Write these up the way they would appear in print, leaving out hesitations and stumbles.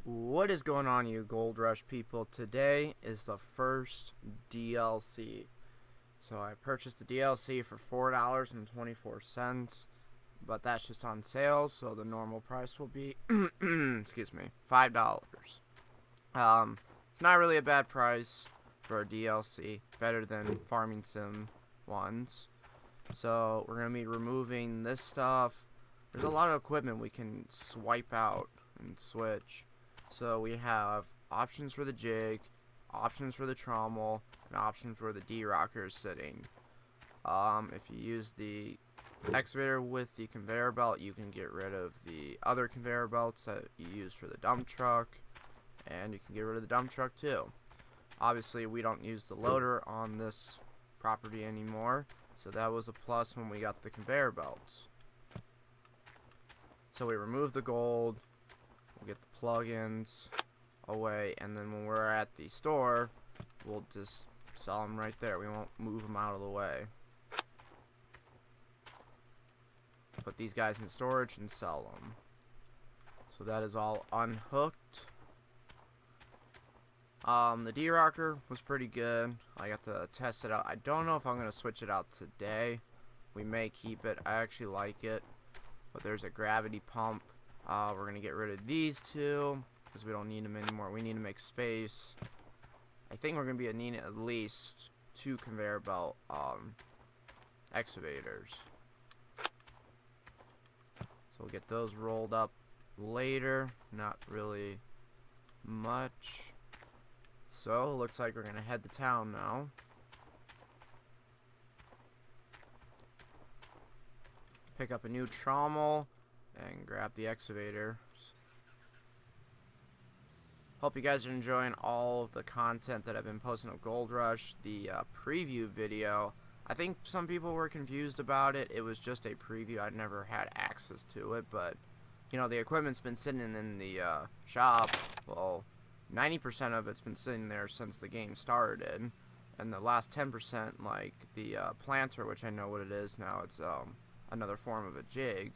What is going on, you Gold Rush people? Today is the first DLC. So I purchased the DLC for $4.24, but that's just on sale, so the normal price will be excuse me, $5. It's not really a bad price for a DLC, better than Farming Sim ones. So we're gonna be removing this stuff. There's a lot of equipment we can swipe out and switch. So we have options for the jig, options for the trommel, and options where the D-rocker is sitting. If you use the excavator with the conveyor belt, you can get rid of the other conveyor belts that you use for the dump truck, and you can get rid of the dump truck too. Obviously, we don't use the loader on this property anymore, so that was a plus when we got the conveyor belts. So we remove the gold, we'll get the plugins away, and then when we're at the store, we'll just sell them right there. We won't move them out of the way. Put these guys in storage and sell them. So that is all unhooked. The D-rocker was pretty good. I got to test it out. I don't know if I'm going to switch it out today. We may keep it. I actually like it. But there's a gravity pump. We're going to get rid of these two because we don't need them anymore. We need to make space. I think we're going to be needing at least 2 conveyor belt excavators. So we'll get those rolled up later. Not really much. So looks like we're going to head to town now. Pick up a new trommel and grab the excavator. Hope you guys are enjoying all of the content that I've been posting of Gold Rush. The preview video, I think some people were confused about it. It was just a preview. I'd never had access to it, but you know, the equipment's been sitting in the shop. Well, 90% of it's been sitting there since the game started, and the last 10%, like the planter, which I know what it is now, it's another form of a jig.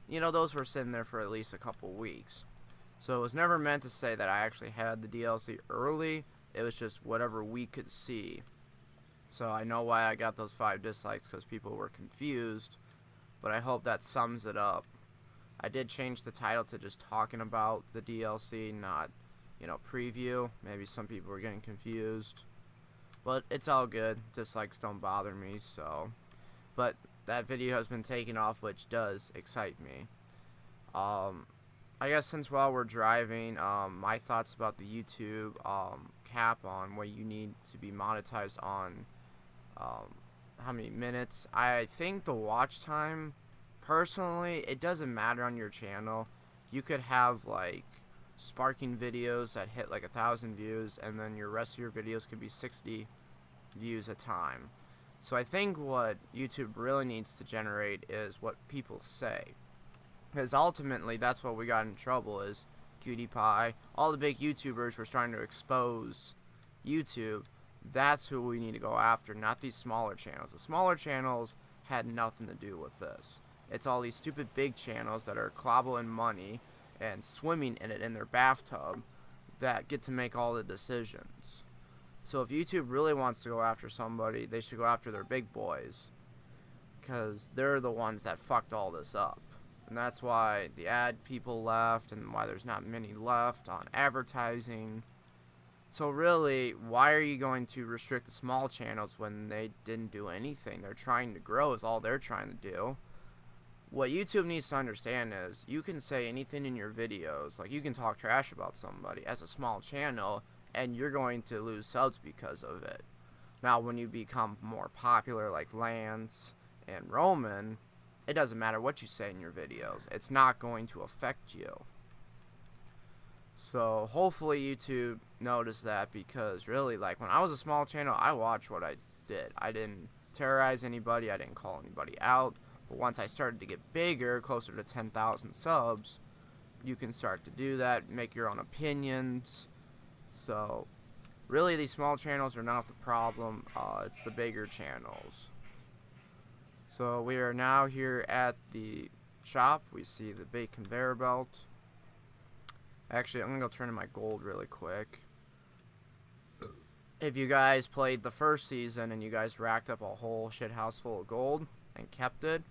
You know, those were sitting there for at least a couple weeks. So it was never meant to say that I actually had the DLC early. It was just whatever we could see. So I know why I got those 5 dislikes, because people were confused. But I hope that sums it up. I did change the title to just talking about the DLC, not, you know, preview. Maybe some people were getting confused. But it's all good. Dislikes don't bother me, so. But that video has been taken off, which does excite me. I guess since while we're driving, my thoughts about the YouTube cap on what you need to be monetized on, how many minutes. I think the watch time, personally, it doesn't matter on your channel. You could have like sparking videos that hit like 1,000 views, and then your rest of your videos could be 60 views a time. So I think what YouTube really needs to generate is what people say. Because ultimately, that's what we got in trouble is PewDiePie. All the big YouTubers were trying to expose YouTube. That's who we need to go after, not these smaller channels. The smaller channels had nothing to do with this. It's all these stupid big channels that are clobbling money and swimming in it in their bathtub that get to make all the decisions. So if YouTube really wants to go after somebody, they should go after their big boys, because they're the ones that fucked all this up. And that's why the ad people left, and why there's not many left on advertising. So really, why are you going to restrict the small channels when they didn't do anything? They're trying to grow is all they're trying to do. What YouTube needs to understand is you can say anything in your videos. Like, you can talk trash about somebody as a small channel, and you're going to lose subs because of it. Now, when you become more popular like Lance and Roman, it doesn't matter what you say in your videos. It's not going to affect you. So, hopefully YouTube noticed that, because really, like, when I was a small channel, I watched what I did. I didn't terrorize anybody. I didn't call anybody out. But once I started to get bigger, closer to 10,000 subs, you can start to do that, make your own opinions. So, really, these small channels are not the problem. It's the bigger channels. So, we are now here at the shop. We see the big conveyor belt. Actually, I'm gonna go turn in my gold really quick. If you guys played the first season and you guys racked up a whole shit house full of gold and kept it,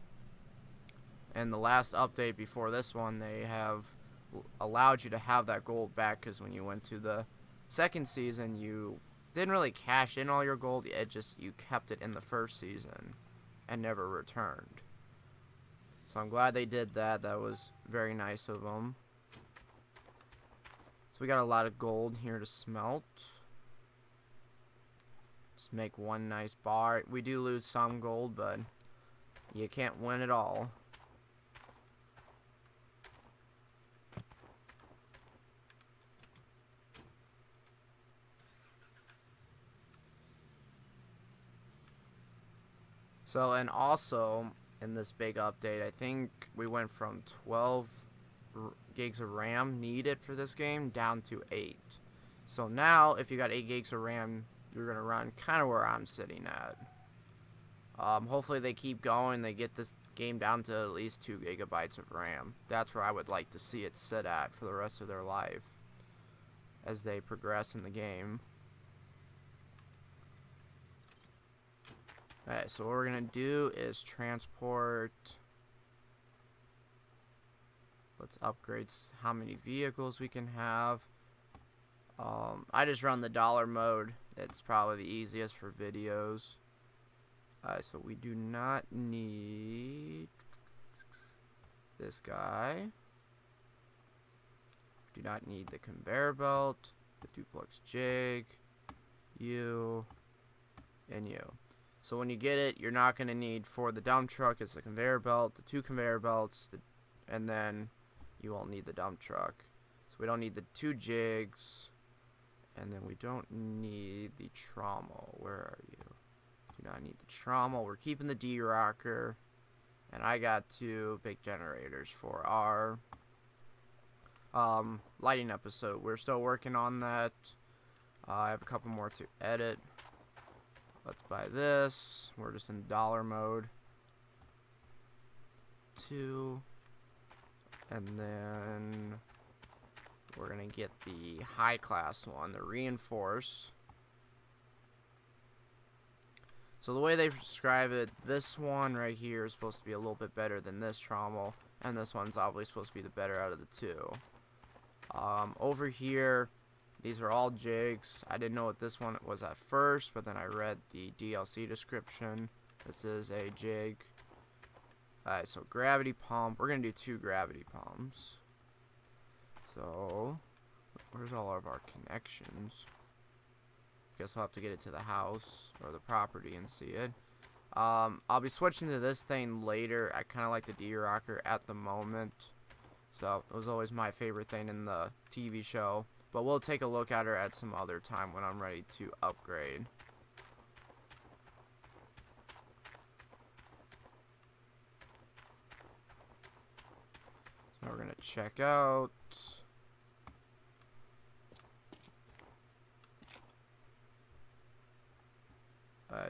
and the last update before this one, they have allowed you to have that gold back, because when you went to the second season, you didn't really cash in all your gold. It just, you kept it in the first season and never returned. So I'm glad they did that. That was very nice of them. So we got a lot of gold here to smelt. Just make one nice bar. We do lose some gold, but you can't win it all. So, and also, in this big update, I think we went from 12 gigs of RAM needed for this game down to 8. So now, if you got 8 gigs of RAM, you're going to run kind of where I'm sitting at. Hopefully they keep going, they get this game down to at least 2 gigabytes of RAM. That's where I would like to see it sit at for the rest of their life as they progress in the game. Alright, so what we're going to do is transport. Let's upgrade how many vehicles we can have. I just run the dollar mode. It's probably the easiest for videos. So we do not need this guy. Do not need the conveyor belt, the duplex jig, you, and you. So when you get it, you're not going to need, for the dump truck, it's the conveyor belt, the 2 conveyor belts, and then you won't need the dump truck. So we don't need the 2 jigs, and then we don't need the trommel. Where are you? Do not need the trommel. We're keeping the D-rocker, and I got 2 big generators for our lighting episode. We're still working on that. I have a couple more to edit. Let's buy this. We're just in dollar mode. 2. And then we're going to get the high class one, the reinforce. So the way they describe it, this one right here is supposed to be a little bit better than this trommel. And this one's obviously supposed to be the better out of the 2. Over here, these are all jigs. I didn't know what this one was at first, but then I read the DLC description. This is a jig. Alright, so gravity pump. We're going to do 2 gravity pumps. So, where's all of our connections? Guess we'll have to get it to the house or the property and see it. I'll be switching to this thing later. I kind of like the D-rocker at the moment. So, it was always my favorite thing in the TV show. But we'll take a look at her at some other time when I'm ready to upgrade. So we're going to check out.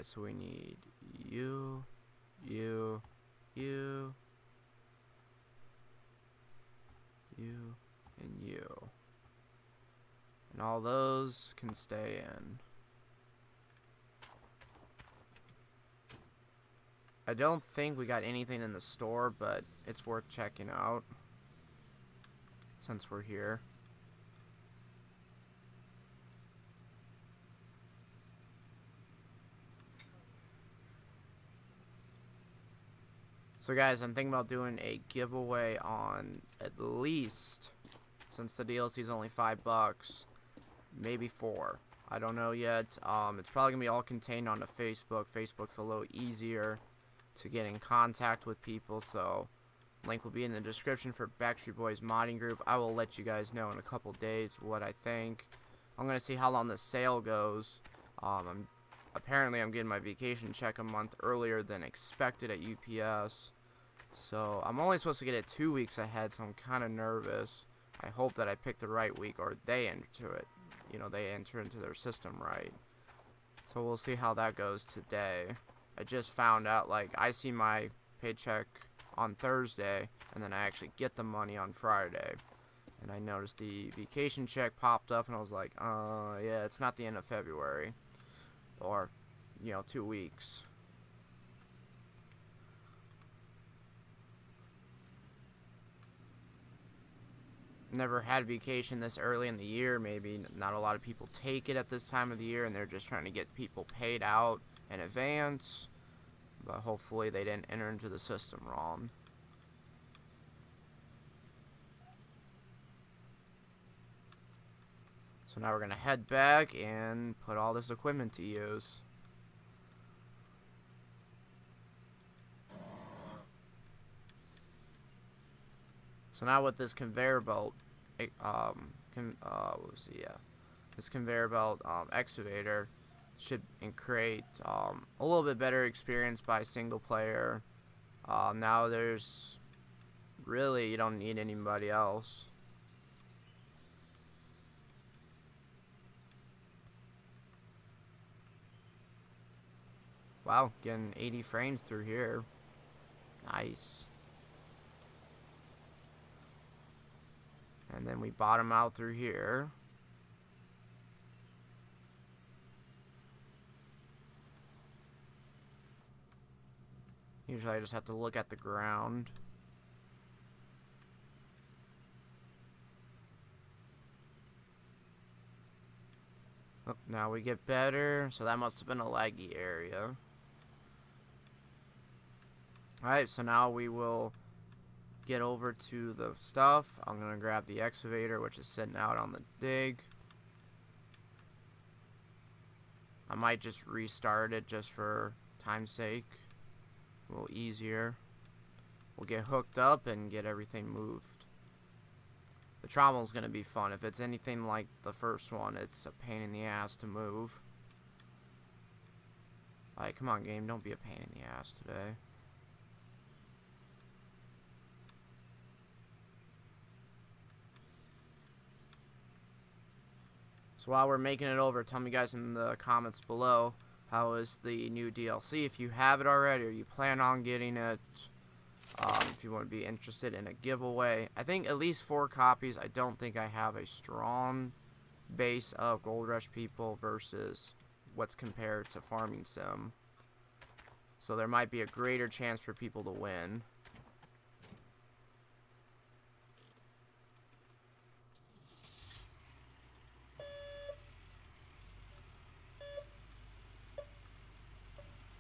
So we need you, you, you, you, and you. And all those can stay in. I don't think we got anything in the store, but it's worth checking out since we're here. So guys, I'm thinking about doing a giveaway on at least, since the DLC is only $5, maybe 4. I don't know yet. It's probably gonna be all contained onto Facebook. Facebook's a little easier to get in contact with people, so link will be in the description for Backstreet Boys modding group. I will let you guys know in a couple days what I think. I'm gonna see how long the sale goes. Apparently I'm getting my vacation check a month earlier than expected at UPS. So I'm only supposed to get it 2 weeks ahead, so I'm kind of nervous. I hope that I picked the right week, or they enter it. You know, they enter into their system right. So we'll see how that goes today. I just found out, like, I see my paycheck on Thursday, and then I actually get the money on Friday. And I noticed the vacation check popped up, and I was like, yeah, it's not the end of February. Or, 2 weeks. Never had vacation this early in the year. Maybe not a lot of people take it at this time of the year, and they're just trying to get people paid out in advance. But hopefully they didn't enter into the system wrong. So now we're going to head back and put all this equipment to use. So now with this conveyor belt, this conveyor belt excavator should create a little bit better experience by single player. Now there's really, you don't need anybody else. Wow, getting 80 frames through here. Nice. And then we bottom out through here. Usually I just have to look at the ground. Oh, now we get better. So that must have been a laggy area. Alright, so now we will get over to the stuff. I'm going to grab the excavator, which is sitting out on the dig. I might just restart it just for time's sake. A little easier. We'll get hooked up and get everything moved. The trommel is going to be fun. If it's anything like the first one, it's a pain in the ass to move. Like, come on, game, don't be a pain in the ass today. So while we're making it over, tell me guys in the comments below, how is the new DLC? If you have it already or you plan on getting it, if you want to be interested in a giveaway. I think at least 4 copies. I don't think I have a strong base of Gold Rush people versus what's compared to Farming Sim. So there might be a greater chance for people to win.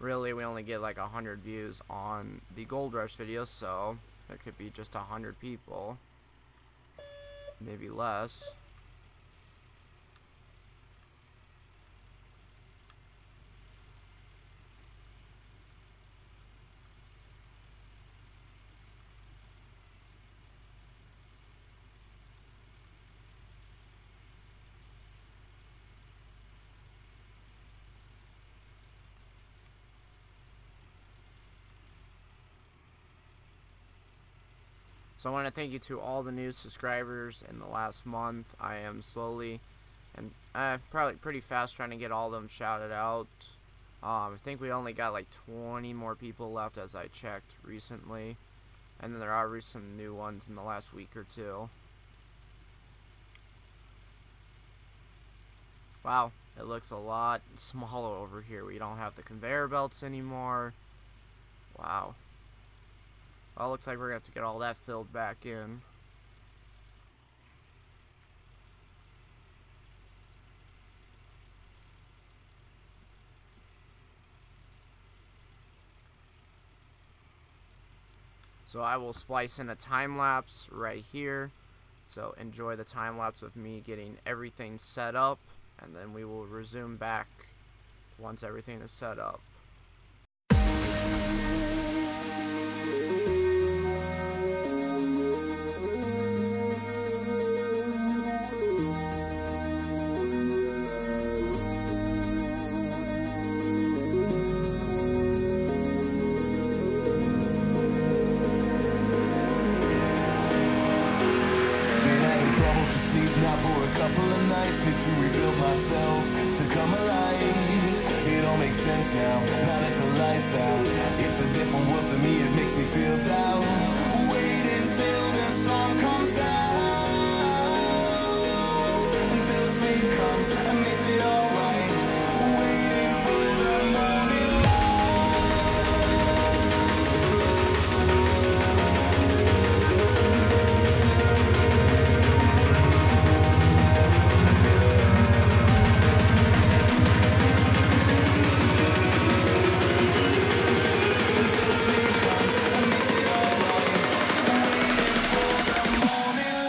Really, we only get like 100 views on the Gold Rush video, so it could be just 100 people. Maybe less. So I want to thank you to all the new subscribers in the last month. I am slowly and probably pretty fast trying to get all of them shouted out. I think we only got like 20 more people left as I checked recently. And then there are some new ones in the last week or two. Wow, it looks a lot smaller over here. We don't have the conveyor belts anymore. Wow. Well, looks like we're going to have to get all that filled back in. So I will splice in a time lapse right here. So enjoy the time lapse of me getting everything set up, and then we will resume back once everything is set up. Now for a couple of nights, need to rebuild myself to come alive. It all makes sense now, now that the lights out. It's a different world to me, it makes me feel down. Wait until the storm comes down. sleep comes, I miss it alright. Waiting for the morning until sleep comes, I miss it alright. Waiting for the morning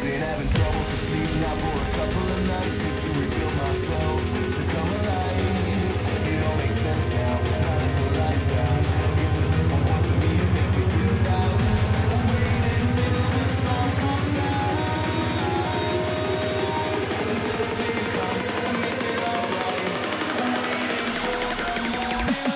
been having trouble to sleep now for a couple of nights. Need to rebuild myself to come alive. It all makes sense now, now that the lights out. It's a different world to me, it makes me feel down. Wait until the storm comes down. Until sleep comes, I miss it alright. Waiting for the morning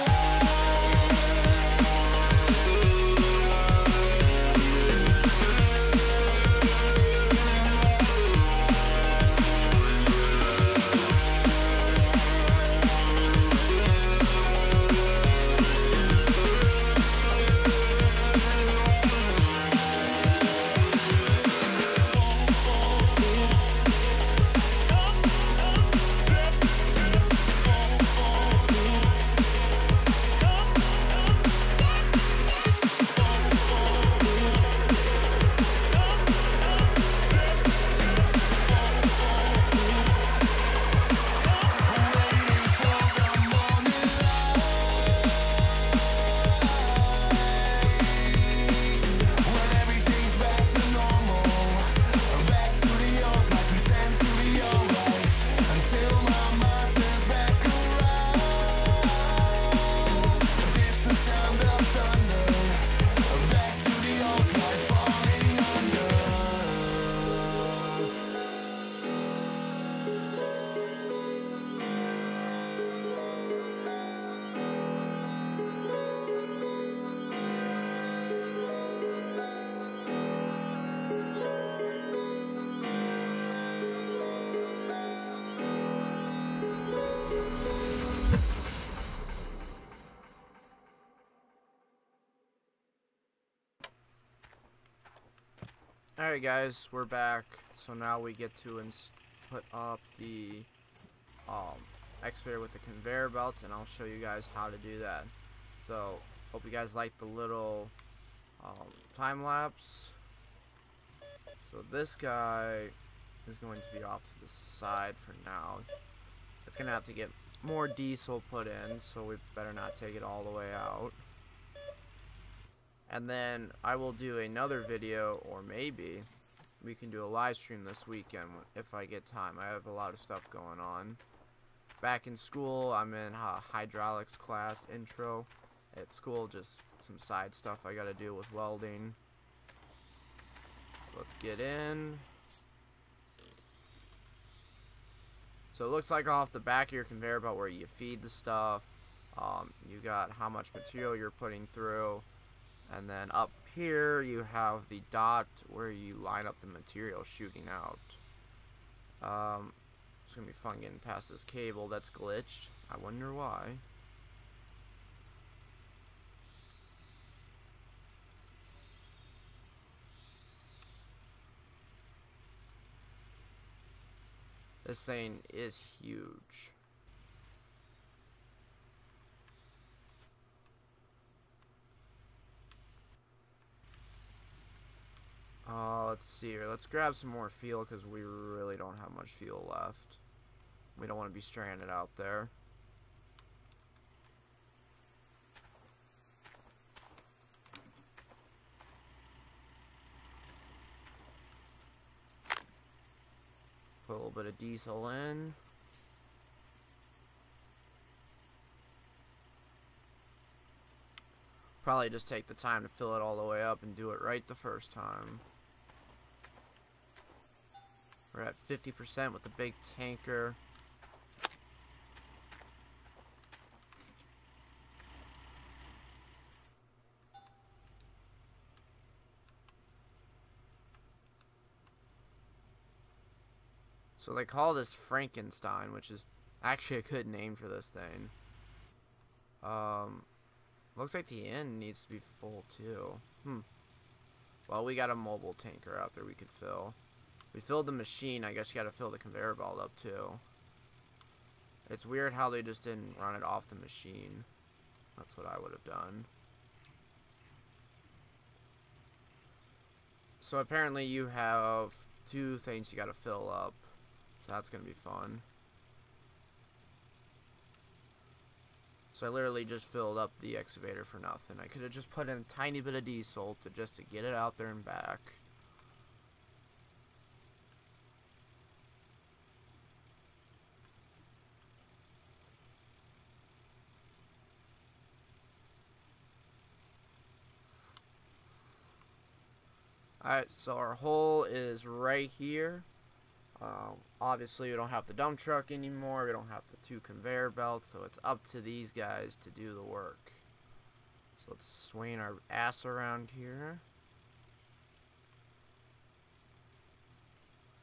Alright guys, we're back. So now we get to put up the excavator with the conveyor belts, and I'll show you guys how to do that. So hope you guys like the little time lapse. So this guy is going to be off to the side for now. It's gonna have to get more diesel put in, so we better not take it all the way out. And then I will do another video, or maybe we can do a live stream this weekend if I get time. I have a lot of stuff going on. Back in school, I'm in hydraulics class, intro. At school, just some side stuff I gotta do with welding. So let's get in. So it looks like off the back of your conveyor belt where you feed the stuff, you got how much material you're putting through. And then up here you have the dot where you line up the material shooting out. It's gonna be fun getting past this cable that's glitched. I wonder why. This thing is huge. Let's see here. Let's grab some more fuel because we really don't have much fuel left. We don't want to be stranded out there. Put a little bit of diesel in. Probably just take the time to fill it all the way up and do it right the first time. We're at 50% with the big tanker. So they call this Frankenstein, which is actually a good name for this thing. Looks like the end needs to be full too. Well, we got a mobile tanker out there we could fill. We filled the machine. I guess you gotta fill the conveyor belt up too. It's weird how they just didn't run it off the machine. That's what I would have done. So apparently you have 2 things you gotta fill up. So that's gonna be fun. So I literally just filled up the excavator for nothing. I could have just put in a tiny bit of diesel to get it out there and back. Alright, so our hole is right here. Obviously, we don't have the dump truck anymore. We don't have the 2 conveyor belts, so it's up to these guys to do the work. So let's swing our ass around here.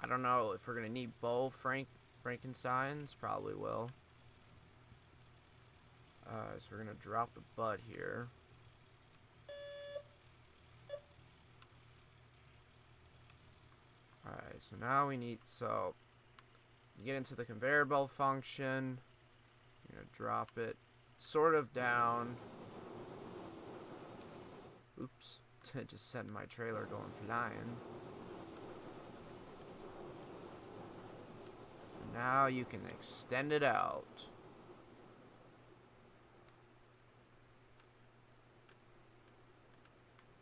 I don't know if we're going to need both Frankensteins. Probably will. So we're going to drop the butt here. Alright, so now we need, so you get into the conveyor belt function, you're going to drop it sort of down. Oops, just sent my trailer going flying. And now you can extend it out.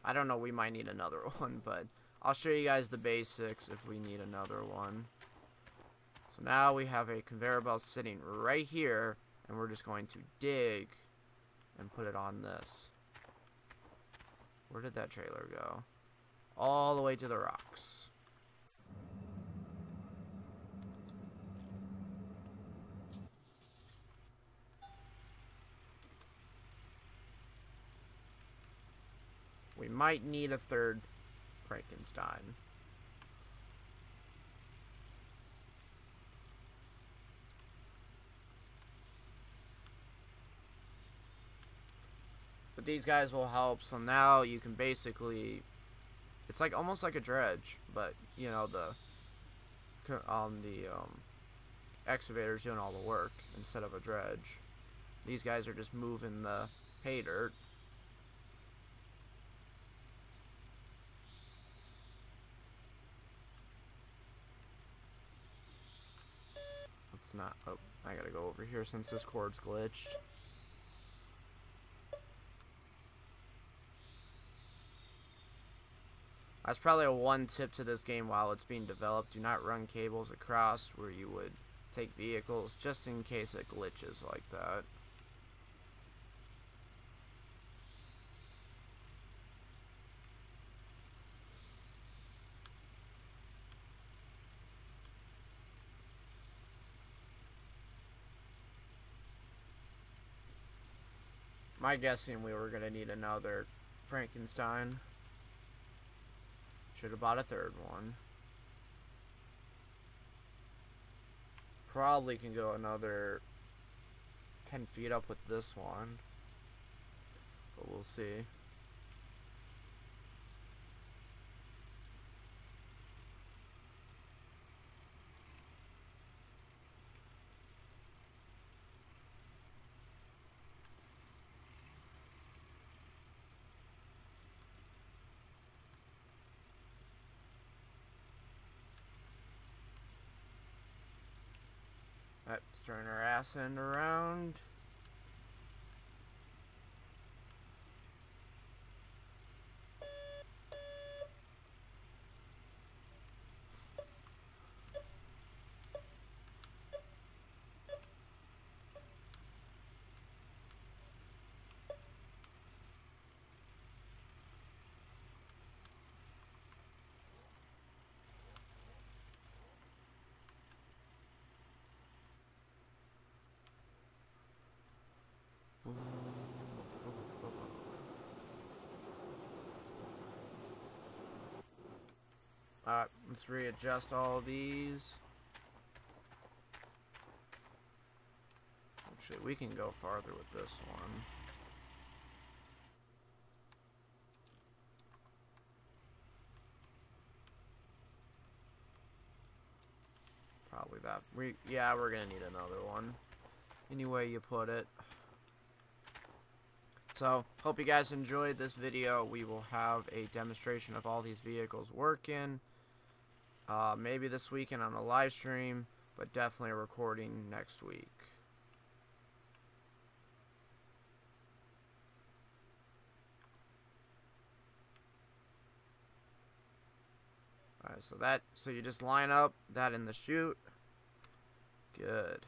I don't know, we might need another one, but I'll show you guys the basics if we need another one. So now we have a conveyor belt sitting right here, and we're just going to dig and put it on this. Where did that trailer go? All the way to the rocks. We might need a 3rd Frankenstein. But these guys will help, so now you can basically, it's like almost like a dredge, but you know, the excavator's doing all the work instead of a dredge. These guys are just moving the pay dirt. Not, oh, I gotta go over here since this cord's glitched. That's probably a 1 tip to this game while it's being developed. Do not run cables across where you would take vehicles, just in case it glitches like that. My guessing we were gonna need another Frankenstein. Should have bought a 3rd one. Probably can go another 10 feet up with this one, but we'll see. Alright, let's turn our ass end around. Alright, let's readjust all these. Actually, we can go farther with this one. Probably that. Yeah, we're gonna need another one. Any way you put it. So, hope you guys enjoyed this video. We will have a demonstration of all these vehicles working. Maybe this weekend on a live stream, but definitely a recording next week. Alright, so you just line up that in the chute. Good.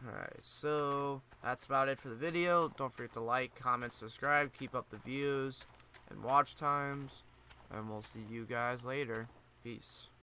Alright, so that's about it for the video. Don't forget to like, comment, subscribe, keep up the views and watch times, and we'll see you guys later. Peace.